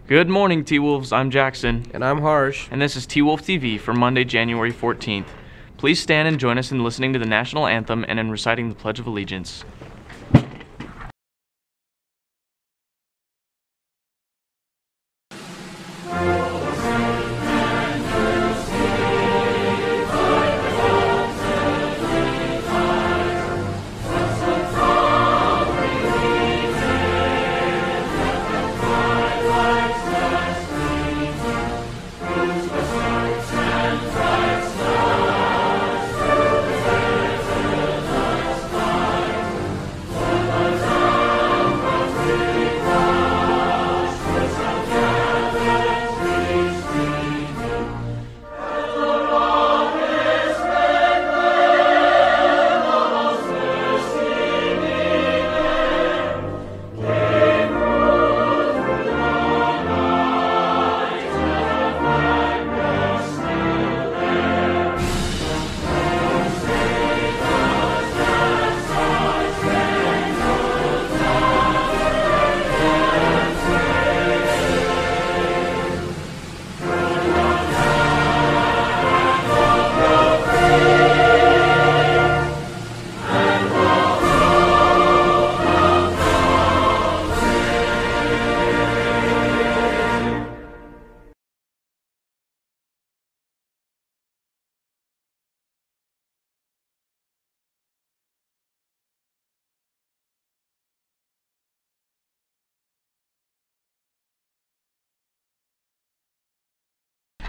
Good morning, T-Wolves. I'm Jackson. And I'm Harsh. And this is T-Wolf TV for Monday, January 14th. Please stand and join us in listening to the national anthem and in reciting the Pledge of Allegiance.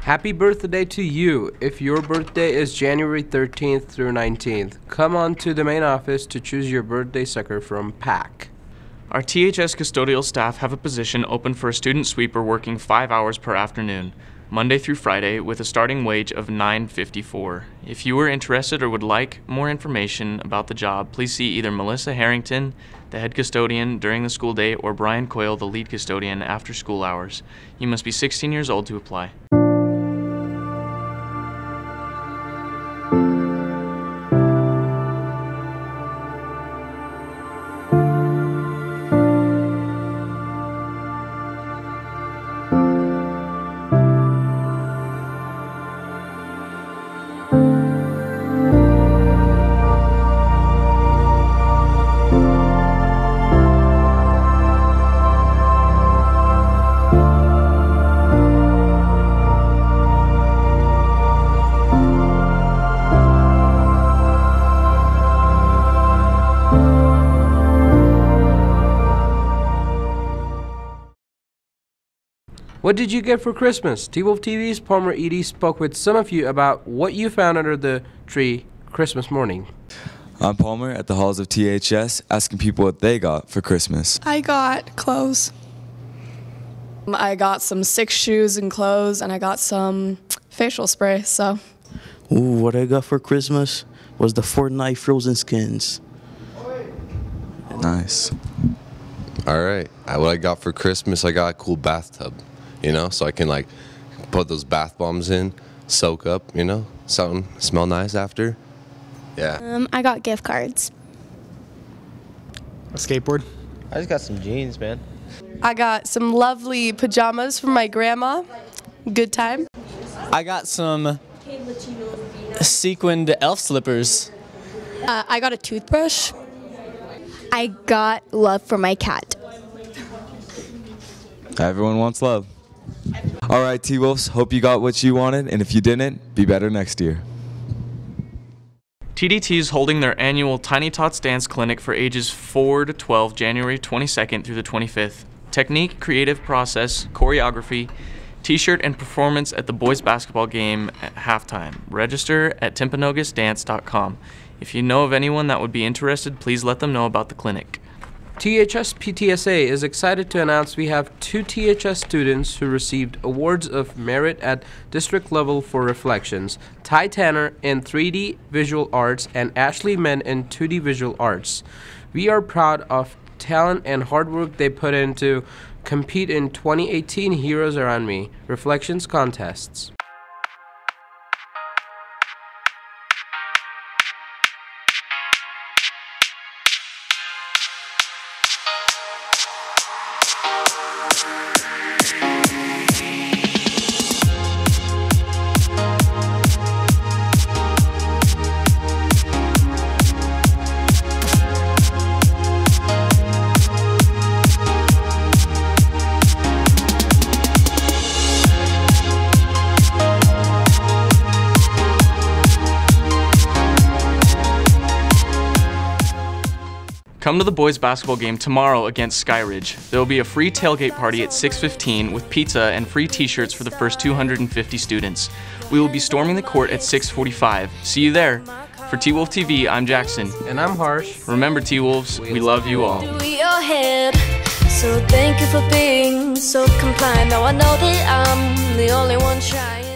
Happy birthday to you. If your birthday is January 13th through 19th, come on to the main office to choose your birthday sucker from PAC. Our THS custodial staff have a position open for a student sweeper working 5 hours per afternoon, Monday through Friday, with a starting wage of $9.54. If you are interested or would like more information about the job, please see either Melissa Harrington, the head custodian during the school day, or Brian Coyle, the lead custodian, after school hours. You must be 16 years old to apply. What did you get for Christmas? T-Wolf TV's Palmer Edie spoke with some of you about what you found under the tree Christmas morning. I'm Palmer at the halls of THS, asking people what they got for Christmas. I got clothes. I got some 6 shoes and clothes, and I got some facial spray, so. Ooh, what I got for Christmas was the Fortnite frozen skins. Nice. All right. What I got for Christmas, I got a cool bathtub, so I can put those bath bombs in, soak up, something, smell nice after. Yeah. I got gift cards. A skateboard. I just got some jeans, man. I got some lovely pajamas from my grandma. Good time. I got some sequined elf slippers. I got a toothbrush. I got love for my cat. Everyone wants love. All right, T-Wolves, hope you got what you wanted, and if you didn't, be better next year. TDT is holding their annual Tiny Tots Dance Clinic for ages 4 to 12, January 22nd through the 25th. Technique, creative process, choreography, t-shirt, and performance at the boys basketball game at halftime. Register at timpanogosdance.com. If you know of anyone that would be interested, please let them know about the clinic. THS PTSA is excited to announce we have 2 THS students who received awards of merit at district level for reflections. Ty Tanner in 3D Visual Arts and Ashley Men in 2D Visual Arts. We are proud of talent and hard work they put in to compete in 2018 Heroes Around Me Reflections contests. Come to the boys basketball game tomorrow against Skyridge. There will be a free tailgate party at 6:15 with pizza and free t-shirts for the first 250 students. We will be storming the court at 6:45. See you there. For T-Wolf TV, I'm Jackson. And I'm Harsh. Remember, T-Wolves, we love you all. So thank you for being so compliant. Now I know that I'm the only one trying.